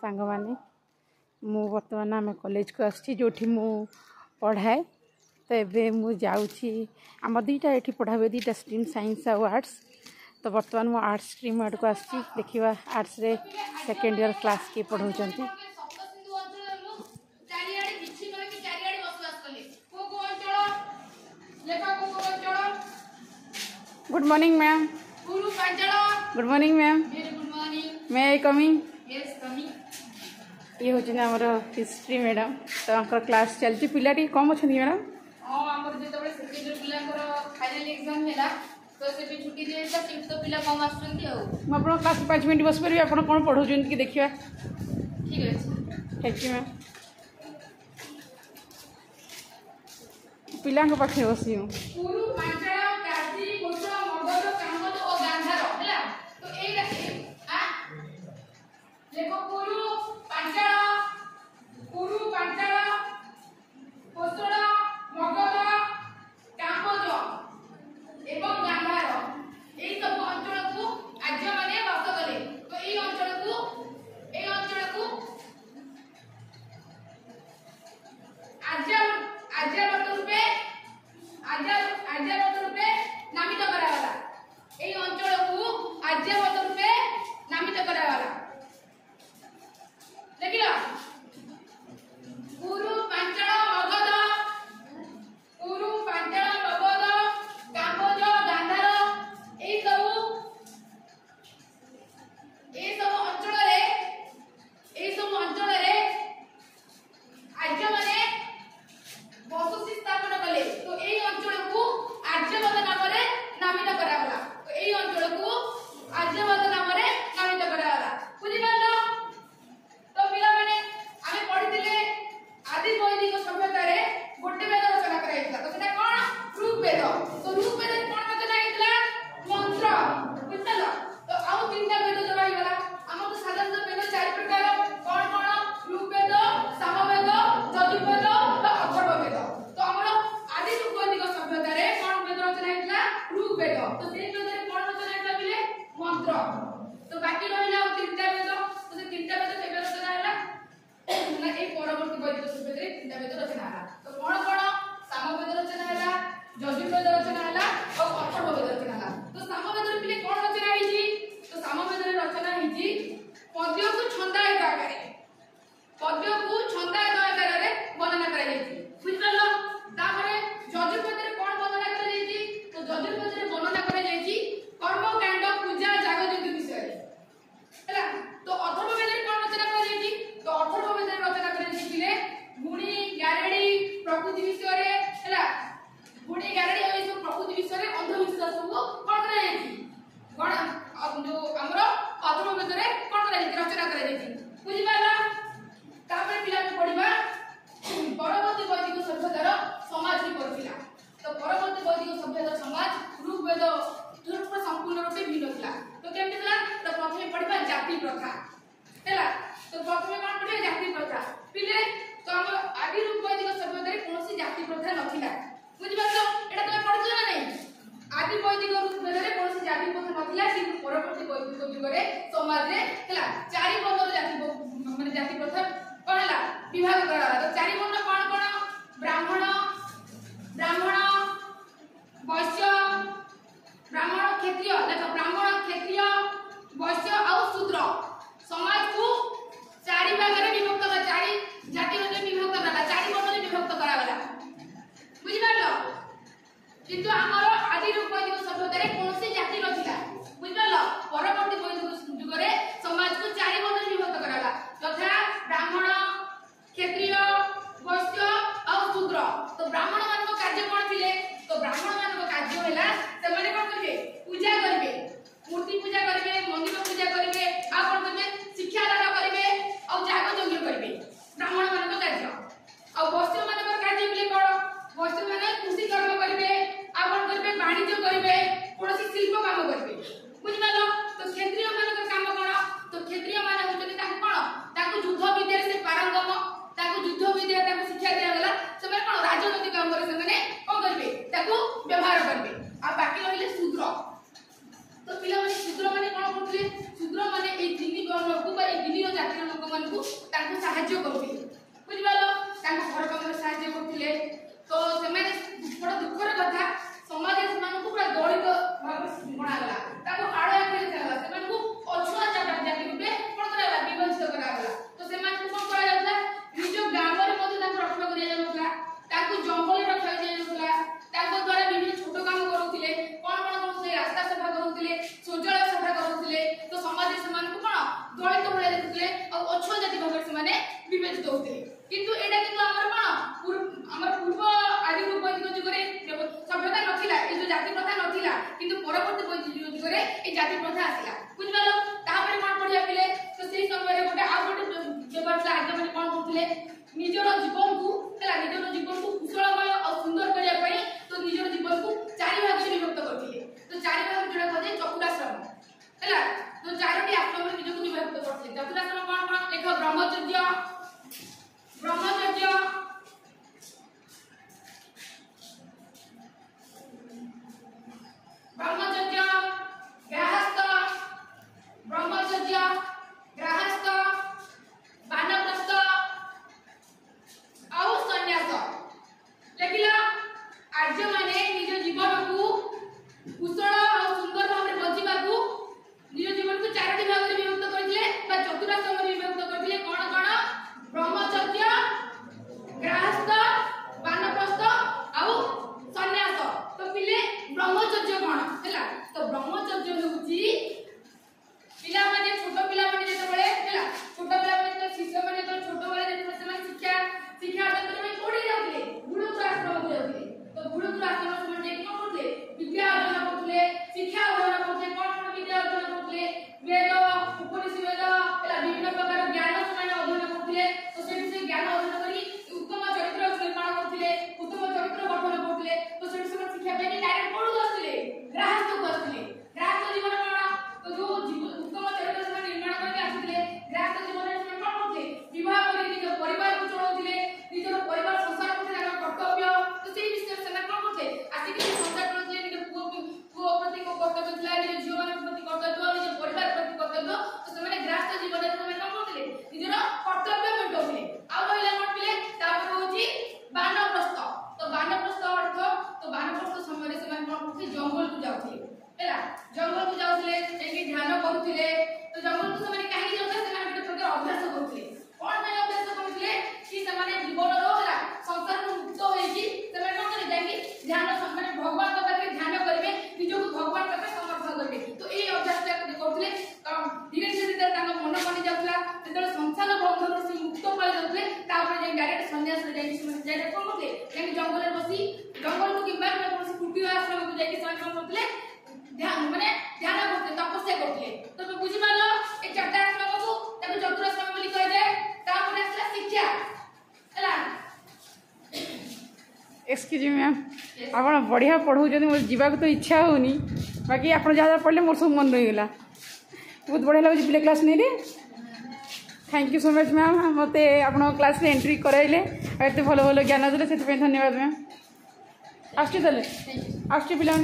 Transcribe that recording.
सांग माने मु बर्तमान आम कॉलेज को आसी जो पढ़ाए तो ये मुझे आम दुईटा ये पढ़ा हुए दुईटा स्ट्रीम साइंस और आर्ट्स तो बर्तमान मु आर्ट्स स्ट्रीम आड़ को आसी देखा आर्ट्स रे सेकेंड ईयर क्लास किए पढ़ाऊँ good morning ma'am good morning ma'am may I coming ये हूँ आमर हिस्ट्री मैडम तो आंकर क्लास चलती पिलाटी कम अच्छा मैडम हां हमर जे तबे सेकेंड ईयर पिलांकर फाइनल एग्जाम हैला तो से भी छुट्टी दे सा सिर्फ तो पिला कम आछंती आ मैं अपन क्लास 5 मिनट बस परबी अपन कोन पढौजन कि देखिबा ठीक है थैंक यू मैम पिला को पाखे बसी हूं पुरु पांचड़ा काजी कोसो मगध कामद और गांधार हैला तो एला आ देखो पुरु पांचड़ा कोसड़ा मगध कामद एवं गांधार एई सब अंचल को आर्य माने वास करे तो एई अंचल को आर्यवर्त रूपे नामित करावाला एई अंचल को आर्यवर्त रूपे नामित करावाला देखिला से विवेचित होते किंतु एटा किंतु हमर कोन हमर पूर्व आदि वैदिक जुगरे सभ्यता नथिला ए जो जाति प्रथा नथिला किंतु परवर्ती वैदिक जुगरे ए जाति प्रथा आसिला बुझबालो तापर कोन पढिया पिले तो सेही समय रे गोटे आ गोटे व्यवहार ला आगे माने कोन करथिले निजर जीवन को हला निजर जीवन को कुशलमय और सुंदर करिया पई तो निजर जीवन को चारि भाग में विभक्त करथिले तो चारि भाग जोडा कहते चतुराश्रम हला तो चारोटी आश्रम में निजको विभक्त करथिले चतुराश्रम कोन कोन लेख ब्रह्मचर्य गृहस्थ वानप्रस्थ और सन्यास लेकिला आर्य माने निज जीवन को कुशल और सुंदर भाव में बंचिबा को निज जीवन को चारोटी भाग में विभक्त करथिले बा चतुराश्रम में विभक्त करथिले कोन कोन ब्रह्मचर्य गृहस्थ वानप्रस्थ और सन्यास तो पिले ब्रह्मचर्य कोन हैला तो ब्रह्मचर्य होची पिला माने छोट पिला माने जेते बळे हैला छोट पिला माने तो शिष्य माने तो छोट बळे जेते से शिक्षा अर्जन करबे कोडी जाउले गुरुकुल आश्रम को जाउले तो गुरुकुल आश्रम में जे कोन करले विद्या अर्जन करले शिक्षा अर्जन करले कोन विद्या अर्जन करले वेद उपनिषद वेद हैला विभिन्न प्रकार ज्ञान समाने अध्ययन करले तो से ज्ञान अर्जन करी उत्तम चरित्र निर्माण करले उत्तम चरित्र गठन करले तो से शिक्षा पे डायरेक्ट पढु आसले गृहस्थ को आसले गृहस्थ जीवन कोन तो जो उत्तम चरित्र से निर्माण करके आसले गृहस्थ जीवन में कोन करले विवाह करी निज परिवार को चलाउतिले निजर परिवार संसार को जाना कर्तव्य तो से विषय से कोन करले आसी के संसार करले निज पुओ प्रति को कर्तव्य थिला निज जीव मान प्रति कर्तव्य निज परिवार प्रति कर्तव्य तो से गृहस्थ जीवन में कोन करले निजर कर्तव्य मेटौले आ रहिला कोन पिले तापर होची वानप्रस्थ तो वानप्रस्थ अर्थ तो वानप्रस्थ समय से कोन करथे जंगल को जाउथिले हैला जंगल को जाउथिले एके ध्यान करूथिले तो जंगल को समय काहे जाउथिले से गोटे प्रकार अभ्यास करूथिले कोन में अभ्यास करूथिले कि से जीवन रो हैला संसार को मुक्त होई कि से कोन करे जाई ध्यान सम्मान भगवान के पाखे ध्यान करबे निजो को भगवान पाखे समर्पण करबे तो ए अभ्यास करूथिले धीरे धीरे तांग मन बनि जाउतला तेतले संसार बंधन से मुक्त पाइ जाउतले तापर जे डायरेक्ट सन्यास रे जाई से डायरेक्ट कोन करले जाई जंगल रे बसी जंगल को किबा कोन कुटी आश्रम को जाई से कोन करले ध्यान माने ध्यान करते तपस्या करते तो मैं बुझी मारलो ए चारटा आश्रम को तब चतुराश्रम बोली कह दे तापर असला शिक्षा हला एक्सक्यूज मी मैम आप बढ़िया पढ़ाऊँ मोर जावाक तो इच्छा होनी बाकी आप जहाँ पढ़ले मोर सब मन रही गला बहुत बढ़िया लगे प्ले क्लास नहीं thank you so much ma'am मत आप क्लास रे एंट्री कराइले एत भल भल ज्ञान देते से धन्यवाद मैम आसुचे पिला